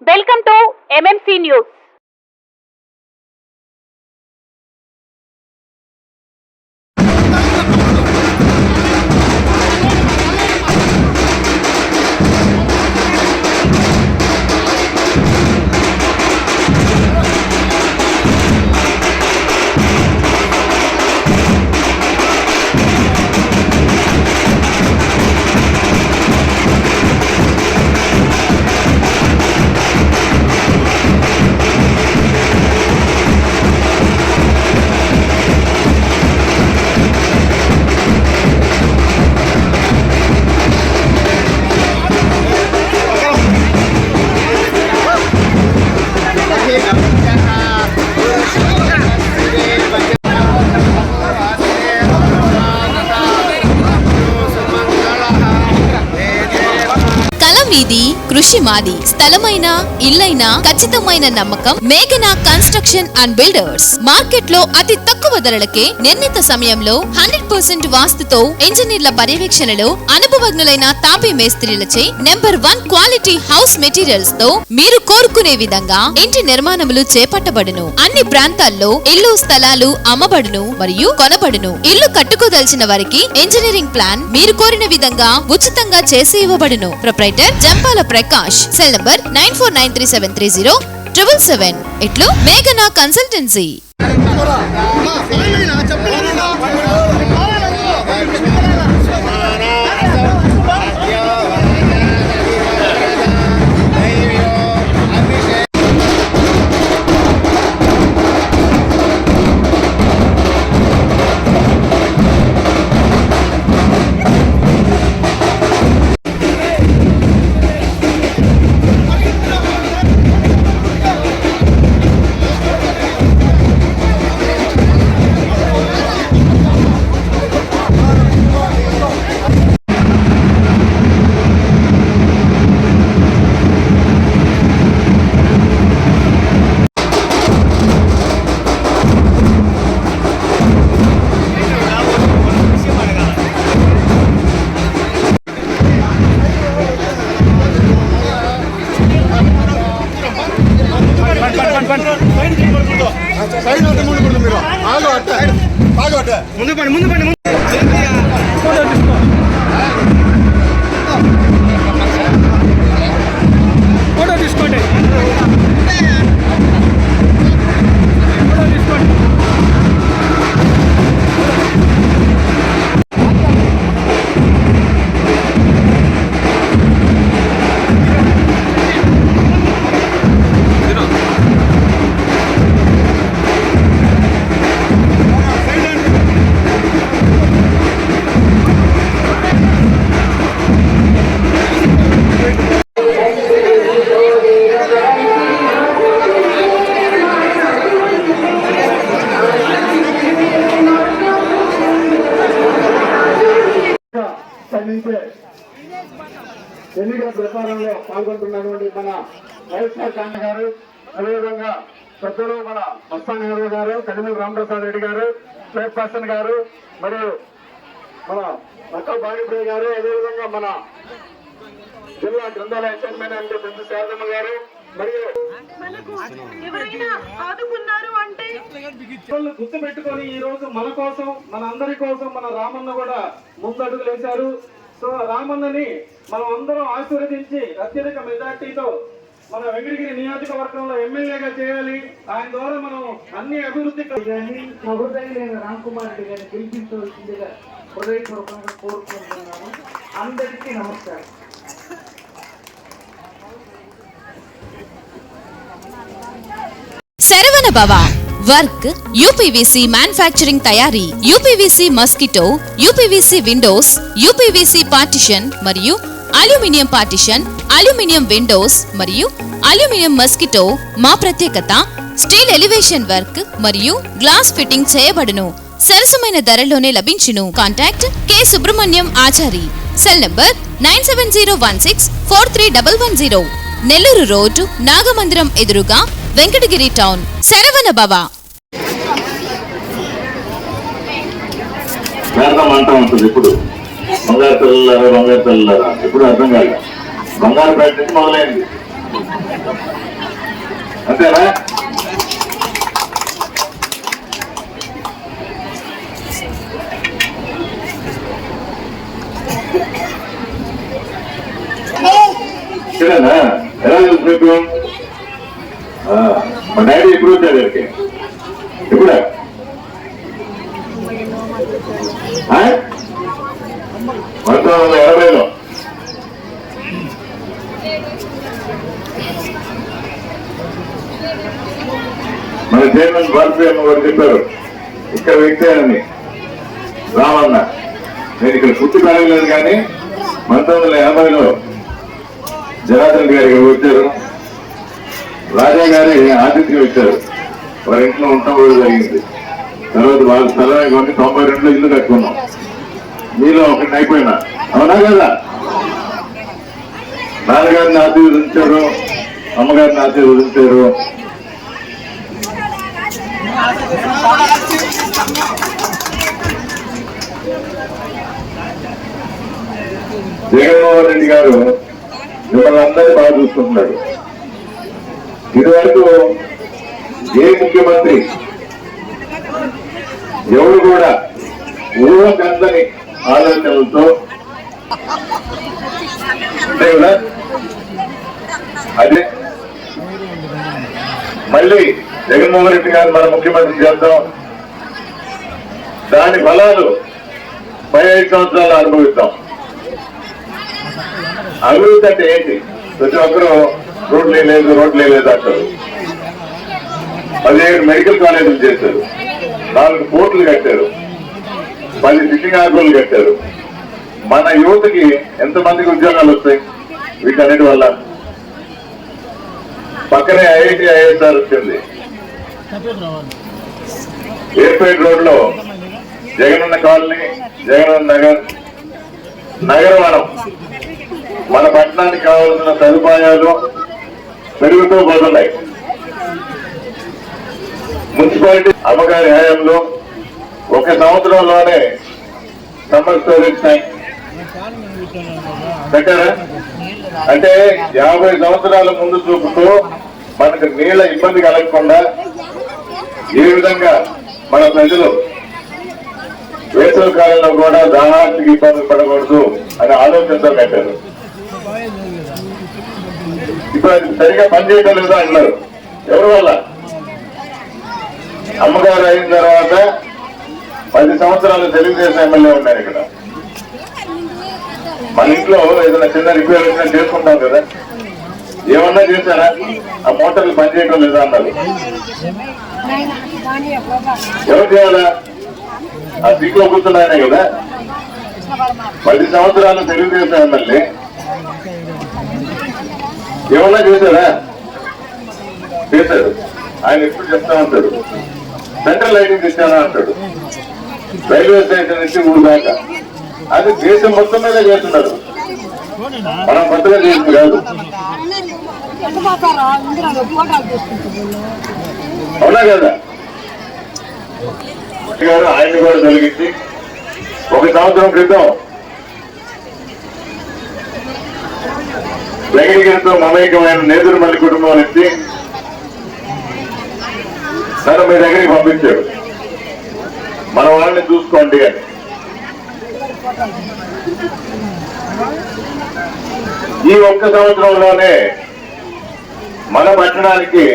Welcome to MMC news. మీది కృషి మాది. స్థలమైన ఇల్లైనా ఖచ్చితమైన నమ్మకం మేఘనా కన్స్ట్రక్షన్ అండ్ బిల్డర్స్. మార్కెట్ లో అతి తక్కువ ధరలకే నిర్ణీత సమయంలో 100% వాస్తుతో ఇంజనీర్ల పర్యవేక్షణలో అనుభవజ్ఞులైన తాపీ మేస్త్రీలచే నెంబర్ 1 క్వాలిటీ హౌస్ మెటీరియల్స్ తో మీరు కోరుకునే విధంగా ఇంటి నిర్మాణములు చేపట్టబడును. అన్ని ప్రాంతాల్లో ఇల్లు స్థలాలు అమ్మబడును మరియు కొనబడును. ఇల్లు కట్టుకోదలిచిన వారికి ఇంజనీరింగ్ ప్లాన్ మీరు కోరిన విధంగా ఉచితంగా చేసి ఇవ్వబడును. Proprietor Jampala Prakash. Cell number 9493307777. ఇట్లు మేఘనా కన్సల్టెన్సీ. ఎన్నికల ప్రచారంలో పాల్గొంటున్నటువంటి మన వైఎస్ఆర్ కాంగ్రెస్ గారు, అదేవిధంగా పెద్దలు మన మస్తాన్ యాదవ్ గారు, కడిమల రామప్రసాద్ రెడ్డి గారు, చైర్పర్సన్ గారు, మరియు మన నక్క బాణిప్రియ గారు, అదేవిధంగా మన జిల్లా గ్రంథాలయ చైర్మన్ అంటే పెద్ద శారదమ్మ గారు, మరియు గుర్తు పెట్టుకొని ఈ రోజు మన కోసం, మన అందరి కోసం మన రామన్న కూడా ముందడుగులేశారు. సో రామన్నని మనం అందరం ఆశీర్వదించి అత్యధిక మెజార్టీతో మన వెంకటగిరి నియోజకవర్గంలో ఎమ్మెల్యేగా చేయాలి. ఆయన ద్వారా మనం అన్ని అభివృద్ధి హృదయం రామ్ కుమార్ రెడ్డి గారిని గెలిపించవలసిందిగా హృదయపూర్వకంగా కోరుకుంటున్నాను. అందరికీ నమస్కారం. శరవణ భవ వర్క్ యూపీవీసీ మ్యానుఫ్యాక్చరింగ్ తయారీ, UPVC mosquito, UPVC Windows, UPVC partition మరియు అల్యూమినియం పార్టిషన్, అల్యూమినియం విండోస్ మరియు అల్యూమినియం మస్కిటో. మా ప్రత్యేకత స్టీల్ ఎలివేషన్ వర్క్ మరియు గ్లాస్ ఫిట్టింగ్ చేయబడును. సరసమైన ధరలోనే లభించును. Contact K Subrahmanyam Achari. Cell number 9706431110. Nellore road, Nagamandiram ఎదురుగా, వెంకటగిరి టౌన్. శరవణ భవ. ఇప్పుడు బంగారు పిల్లలారా ఎప్పుడు అర్థం కాదు. బంగారు ఫ్యాక్టరీ మొదలైంది. అంతేనా? ఇక్కడేనా? ఎలా తెలుసు మీకు? మా డాడీ ఎప్పుడు వచ్చాడు ఇక్కడికి? ఎప్పుడా? 1980లో. మన చైర్మన్ భారతీయ గారు చెప్పారు ఇక్కడ వ్యక్తి అని. రామన్న నేను ఇక్కడ పుట్టి పెరగలేదు కానీ 1980లో జనార్దన్ గారు వచ్చారు. రాజా గారి ఆతిథ్యం ఇచ్చారు. వారి ఇంట్లో ఉండటం కూడా జరిగింది. తర్వాత వాళ్ళ స్థలమే కొని 92లో ఇల్లు కట్టుకున్నాం. మీలో ఒకటి అయిపోయినా అవునా కదా? నాన్నగారిని ఆశీర్వదించారు, అమ్మగారిని ఆశీర్వదించారు. జగన్మోహన్ రెడ్డి గారు మిమ్మల్ని అందరినీ బాగా చూసుకుంటున్నాడు. ఇదివరకు ఏ ముఖ్యమంత్రి ఎవరు కూడా ఊహకందని ఆలోచనలతో అంటే కదా అదే మళ్ళీ జగన్మోహన్ రెడ్డి గారు మన ముఖ్యమంత్రి చేద్దాం, దాని ఫలాలు 15 సంవత్సరాలు అనుభవిస్తాం. అభివృద్ధి అంటే ఏంటి? ప్రతి ఒక్కరూ రోడ్లు లేదు అంటారు. 17 మెడికల్ కాలేజీలు చేశారు, 4 పోర్టులు కట్టారు, 10 ఫిషింగ్ హార్బర్లు కట్టారు. మన యువతకి ఎంతమందికి ఉద్యోగాలు వస్తాయి వీటన్నిటి వల్ల? పక్కనే ఐఐటి ఐఎస్ఆర్ వచ్చింది. ఏర్పేట రోడ్ లో జగనన్న కాలనీ, జగనన్న నగర్, నగరవనం మన పట్టణానికి కావాల్సిన సదుపాయాలు పెరుగుతూ పోతున్నాయి. మున్సిపాలిటీ అమ్మగారి హయాంలో 1 సంవత్సరంలోనే సమ్మర్ స్టోరేజ్ ట్యాంక్ పెట్టారా? అంటే 50 సంవత్సరాల ముందు చూపుతూ మనకు నీళ్ళ ఇబ్బంది కలగకుండా ఏ విధంగా మన ప్రజలు వేసవి కాలంలో కూడా దాహానికి ఇబ్బంది పడకూడదు అనే ఆలోచనతో కట్టారు. ఇప్పుడు అది సరిగా పనిచేయడం లేదా అన్నారు. ఎవరి వల్ల? అమ్మగారు అయిన తర్వాత 10 సంవత్సరాలు తెలుగుదేశం ఎమ్మెల్యే ఉన్నారు ఇక్కడ. మన ఇంట్లో ఏదైనా చిన్న రిపేర్ వచ్చినా చేసుకుంటాం కదా, ఏమన్నా చేశారా? ఆ మోటార్లు పనిచేయడం లేదా అన్నారు. ఎవరు చేయాలా? ఆ సీట్లో కూర్చున్నాయనే కదా. 10 సంవత్సరాలు తెలుగుదేశం ఎమ్మెల్యే ఏమన్నా చేశారా? చేశారు. ఆయన ఎప్పుడు చెప్తా ఉంటాడు, సెంట్రల్ లైటింగ్ తెచ్చానా అంటాడు. రైల్వే స్టేషన్ నుంచి ఊరు దాకా అది దేశం మొత్తం మీద చేస్తున్నారు. మనం కొత్తగా చేసింది కాదు. అవునా కదా? గారు ఆయన్ని కూడా తొలగించి 1 సంవత్సరం క్రితం వెంకటగిరితో మమేకమైన నేదురుమల్లి కుటుంబం నుంచి నన్ను మీ దగ్గరికి పంపించాడు. మన వాళ్ళని చూసుకోండి అని. ఈ 1 సంవత్సరంలోనే మన పట్టణానికి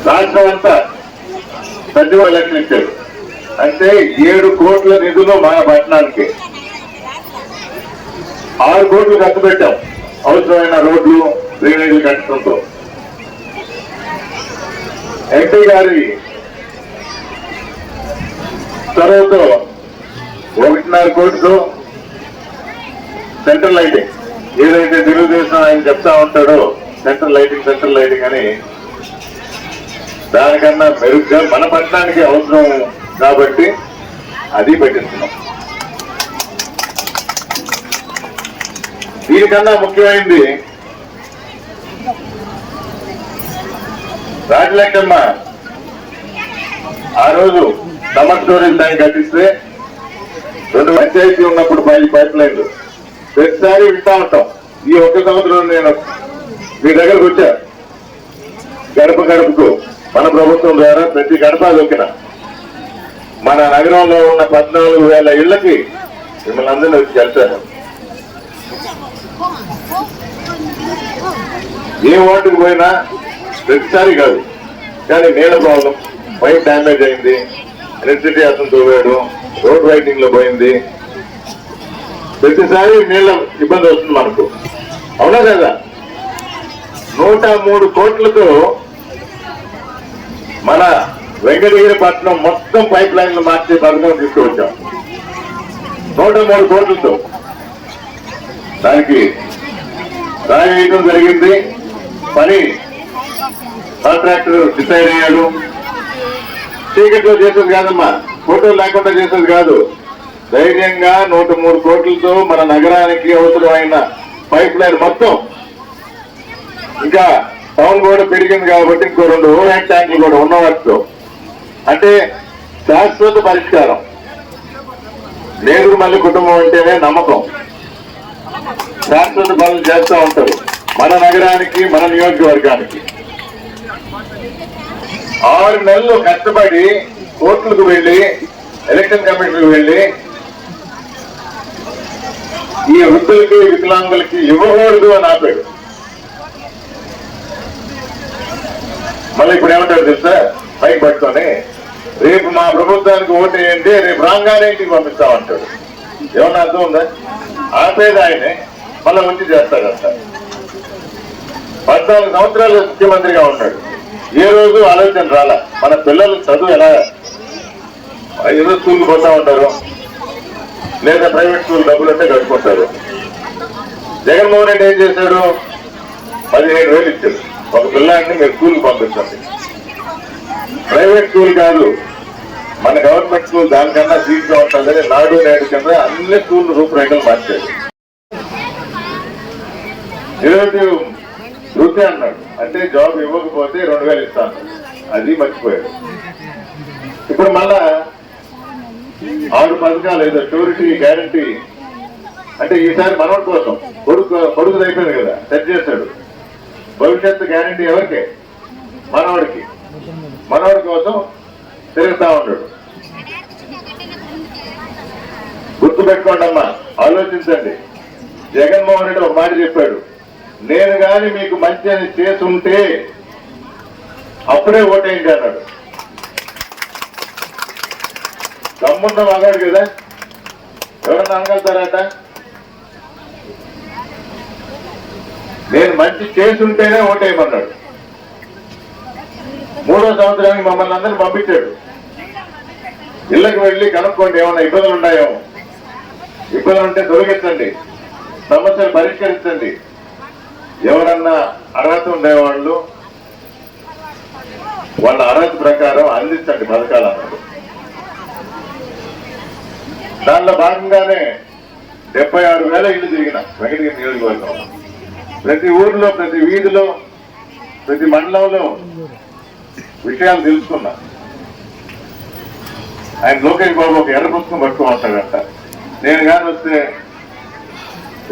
రాష్ట్రం అంతా సచివ లక్షలు ఇచ్చారు. అంటే 7 కోట్ల నిధులు మన పట్టణానికి. 6 కోట్లు ఖర్చు పెట్టాం అవసరమైన రోడ్లు, డ్రైనేజీలు కట్టడంతో. ఎంపీ గారి చొరవతో 1.5 కోట్లతో సెంట్రల్ లైటింగ్, ఏదైతే తెలుగుదేశం ఆయన చెప్తా ఉంటాడో సెంట్రల్ లైటింగ్ అని, దానికన్నా మెరుగ్గా మన పట్టణానికి అవసరం కాబట్టి అది పెట్టిస్తున్నాం. దీనికన్నా ముఖ్యమైనది రాజలక్ష్మ ఆ రోజు సమ్మర్ స్టోరేజ్ ట్యాంక్ కట్టిస్తే 2 పంచాయతీ ఉన్నప్పుడు 5 పైప్ లైన్లు ప్రతిసారి వింటా ఉంటాం. ఈ ఒక్క సంవత్సరం నేను మీ దగ్గరకు వచ్చా. గడప గడపకు మన ప్రభుత్వం ద్వారా ప్రతి గడప దొక్కిన మన నగరంలో ఉన్న 14,000 ఇళ్లకి మిమ్మల్ని అందరినీ వచ్చి కలిశాను. ఏ వార్డుకు పోయినా ప్రతిసారి కాదు, కానీ నీళ్ళ ప్రాబ్లం, పైప్ డ్యామేజ్ అయింది, ఎలక్ట్రిసిటీ అతను తోవాడు, రోడ్ వైడింగ్ లో పోయింది, ప్రతిసారి నీళ్ళ ఇబ్బంది వస్తుంది మనకు. అవునా కదా? 103 కోట్లతో మన వెంకటగిరి పట్టణం మొత్తం పైప్ లైన్లు మార్చే పథకం తీసుకువచ్చాం. 103 కోట్లతో దానికి రాయి వేయడం జరిగింది. పని కాంట్రాక్టర్ డిసైడ్ అయ్యాడు. చీకట్లో చేసేది కాదమ్మా, ఫోటోలు లేకుండా చేసేది కాదు. ధైర్యంగా 103 కోట్లతో మన నగరానికి అవసరమైన పైప్ లైన్ మొత్తం, ఇంకా టౌన్ కూడా పెరిగింది కాబట్టి ఇంకో 2 ఓవర్ హెడ్ ట్యాంకులు కూడా ఉన్న వాటితో, అంటే శాశ్వత పరిష్కారం. నేరుగు మళ్ళీ కుటుంబం అంటేనే నమ్మకం. శాశ్వత పనులు చేస్తూ ఉంటారు మన నగరానికి, మన నియోజకవర్గానికి. 6 నెలలు కష్టపడి కోర్టులకు వెళ్లి, ఎలక్షన్ కమిషన్కు వెళ్లి ఈ వృద్ధులకి వికలాంగులకి ఇవ్వకూడదు అని ఆపాడు. మళ్ళీ ఇప్పుడు ఏమంటాడు తెలుసా? పైకి పట్టుకొని రేపు మా ప్రభుత్వానికి ఓటు వేయండి, రేపు రాగానే ఇంటికి పంపిస్తామంటాడు. ఏమన్నా అర్థం ఉందా? ఆపేది ఆయనే, మళ్ళీ వచ్చి చేస్తాడంట. 14 సంవత్సరాలు ముఖ్యమంత్రిగా ఉన్నాడు, ఏ రోజు ఆలోచన రాలా మన పిల్లలు చదువు ఎలా, ఏదో స్కూల్కి పోతా ఉంటారు, లేదా ప్రైవేట్ స్కూల్ డబ్బులు అంటే కట్టుకుంటారు. జగన్మోహన్ రెడ్డి ఏం చేశాడు? 17,000 ఇచ్చాడు ఒక పిల్లాడిని, మీరు స్కూల్కి పంపించండి. ప్రైవేట్ స్కూల్ కాదు, మన గవర్నమెంట్ స్కూల్ దానికన్నా సీట్గా ఉంటుందని నాడు నేడు కింద అన్ని స్కూల్ రూపురేఖలు మార్చాడు. ఈరోజు వృద్ధి అన్నాడు, అంటే జాబ్ ఇవ్వకపోతే 2,000 ఇస్తాను, అది మర్చిపోయాడు. ఇప్పుడు మళ్ళా 6 పథకాలు, ఏదో షూరిటీ, గ్యారంటీ, అంటే ఈసారి మనోడి కోసం కొడుకు అయిపోయింది కదా, సెట్ చేశాడు. భవిష్యత్తు గ్యారంటీ ఎవరికి? మనోడికి. మనోడి కోసం తిరుగుతా ఉన్నాడు. గుర్తు పెట్టుకోండి అమ్మా, ఆలోచించండి. జగన్మోహన్ రెడ్డి ఒక మాట చెప్పాడు, నేను గాని మీకు మంచి అని చేసుంటే అప్పుడే ఓటేయండి అన్నాడు. దమ్మున్న మగాడు కదా, ఎవరన్నా అనగలుగుతారట? నేను మంచి చేసుంటేనే ఓటేయమన్నాడు. 3వ సంవత్సరానికి మమ్మల్ని అందరినీ పంపించాడు. ఇళ్ళకి వెళ్ళి కనుక్కోండి, ఏమన్నా ఇబ్బందులు ఉన్నాయో, ఇబ్బందులు ఉంటే తొలగించండి, సమస్యలు పరిష్కరించండి. ఎవరన్నా అర్హత ఉండేవాళ్ళు వాళ్ళ అర్హత ప్రకారం అందించండి పథకాలు అన్నాడు. దానిలో భాగంగానే 76,000 ఇల్లు తిరిగిన వెంకటగిరి నియోజకవర్గం. ప్రతి ఊర్లో, ప్రతి వీధిలో, ప్రతి మండలంలో విషయాలు తెలుసుకున్నా. ఆయన లోకేష్ బాబు ఒక ఎర్ర పుస్తకం పట్టుకోమంటాడంట. నేను కానీ వస్తే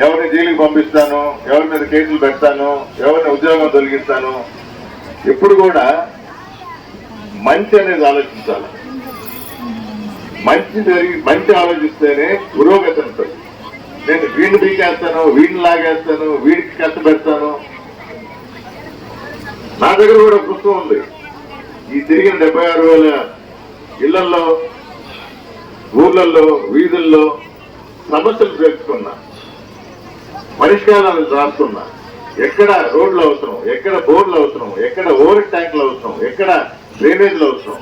ఎవరిని జైలుకి పంపిస్తాను, ఎవరి మీద కేసులు పెడతాను, ఎవరిని ఉద్యోగం తొలగిస్తాను. ఎప్పుడు కూడా మంచి అనేది ఆలోచించాలి. మంచి ఆలోచిస్తేనే పురోగతి ఉంటుంది. నేను వీడిని పీకేస్తాను, వీడిని లాగేస్తాను, వీడికి కష్టపెడతాను. నా దగ్గర కూడా పుస్తకం ఉంది. ఈ తిరిగిన 76,000 ఇళ్లలో, ఊర్లలో, వీధుల్లో సమస్యలు తెలుసుకున్నా, పరిష్కారాలు రాస్తున్నా. ఎక్కడ రోడ్లు అవసరం, ఎక్కడ బోర్డులు అవసరం, ఎక్కడ ఓవర్ ట్యాంకులు అవసరం, ఎక్కడ డ్రైనేజ్లు అవసరం,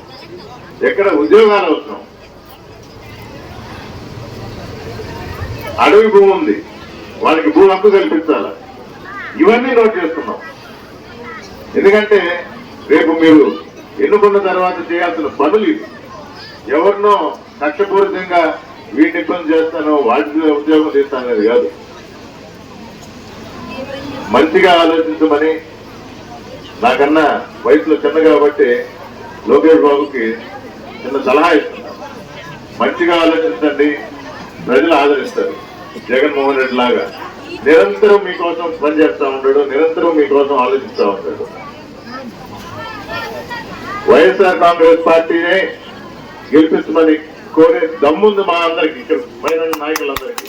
ఎక్కడ ఉద్యోగాలు అవసరం. అడవి భూమి ఉంది, వాళ్ళకి భూ హక్కు కల్పించాలి. ఇవన్నీ నోట్ చేస్తున్నాం. ఎందుకంటే రేపు మీరు ఎన్నుకున్న తర్వాత చేయాల్సిన పనులు ఇవి. ఎవరినో కక్షపూరితంగా వీటిని ఇబ్బంది చేస్తానో, వాటి ఉద్యోగం చేస్తాను అనేది కాదు. మంచిగా ఆలోచించమని, నాకన్నా వయసులో చిన్న కాబట్టి లోకేష్ బాబుకి చిన్న సలహా ఇస్తున్నాను. మంచిగా ఆలోచించండి, ప్రజలు ఆదరిస్తారు. జగన్మోహన్ రెడ్డి లాగా నిరంతరం మీకోసం పనిచేస్తా ఉంటాడు, నిరంతరం మీకోసం ఆలోచిస్తా ఉంటాడు. వైఎస్ఆర్ కాంగ్రెస్ పార్టీనే గెలిపించమని కోరే దమ్ముంది మా అందరికి, ఇక్కడ పైన నాయకులందరికీ.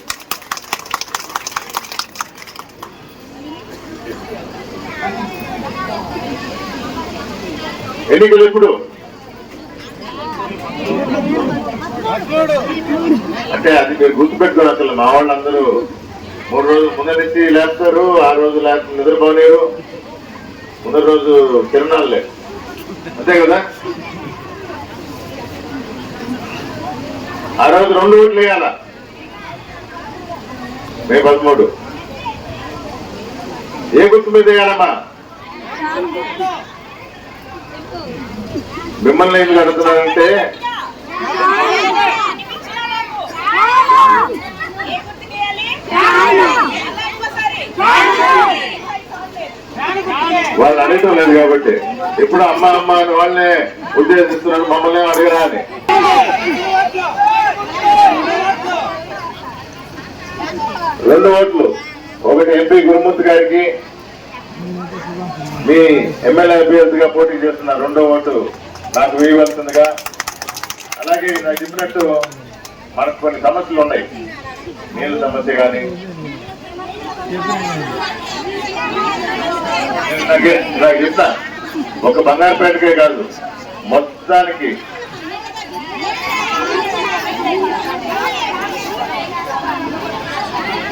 ఎన్నికలు ఎప్పుడు అంటే అది మీరు గుర్తుపెట్టుకోరు. అసలు మా వాళ్ళందరూ 3 రోజులు ముందు నుంచి లేస్తారు, 6 రోజులు లేకపోతే నిద్రపోలేరు, ముందు రోజు కిరణాలు లేవు, అంతే కదా. ఆ రోజు 2 ఓట్లు వేయాల, మే 13. ఏ గుర్తు మీద వేయాలమ్మా? మిమ్మల్ని ఎందుకు అడుగుతున్నానంటే వాళ్ళు అడగటం లేదు కాబట్టి. ఎప్పుడు అమ్మ అమ్మ అని వాళ్ళనే ఉద్దేశిస్తున్నారు, మమ్మల్ని అడగరా అని. రెండు ఓట్లు, ఒకటి ఎంపీ గురుమూర్తి గారికి, మీ ఎమ్మెల్యే అభ్యర్థిగా పోటీ చేస్తున్న 2వ ఓటు నాకు వేయవలసిందిగా. అలాగే నాకు చెప్పినట్టు మనకు కొన్ని సమస్యలు ఉన్నాయి, నీళ్ళ సమస్య కానీ, నాకు చెప్తా, ఒక బంగారుపేటకే కాదు మొత్తానికి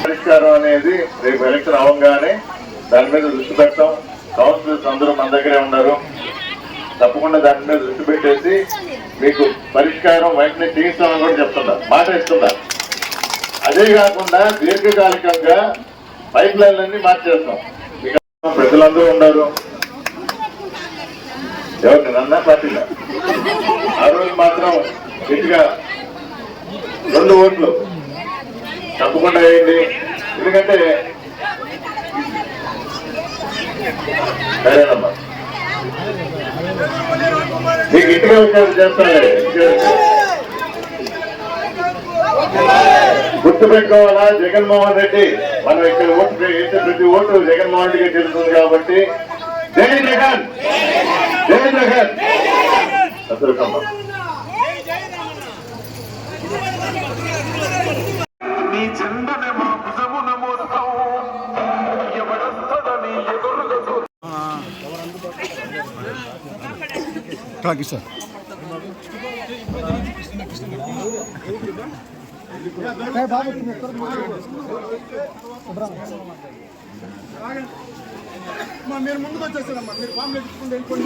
పరిష్కారం అనేది రేపు ఎలక్షన్ అవ్వగానే దాని మీద దృష్టి పెడతాం. కౌన్సిలర్స్ అందరూ మన దగ్గరే ఉన్నారు, తప్పకుండా దాని మీద దృష్టి పెట్టేసి మీకు పరిష్కారం వెంటనే చేయిస్తామని కూడా చెప్తున్నా, మాట ఇస్తున్నా. అదే కాకుండా దీర్ఘకాలికంగా పైప్ లైన్లన్నీ మార్చేస్తాం. ప్రజలందరూ ఉన్నారు, ఎవరు నన్నా పార్టీలో. ఆ రోజు మాత్రం గట్టిగా 2 ఓట్లు తప్పకుండా వేయండి. ఎందుకంటే సరేనమ్మా, మీకు ఇంటిగా వచ్చారు చేస్తానులే. గుర్తు పెట్టుకోవాలా, జగన్మోహన్ రెడ్డి మనం ఇక్కడ ఓటు వేసే ప్రతి ఓటు జగన్మోహన్ రెడ్డికి తెలుస్తుంది కాబట్టి జై జగన్, జై జగన్. అసలు నీ చెందనే మా భుజమున మోస్తావు, ఎవడొస్తదని ఎదురుగా సార్ మీరు ముందుకు వచ్చేసారమ్మా, మీరు ఫామ్ తెచ్చుకుంటే వెళ్ళిపోండి.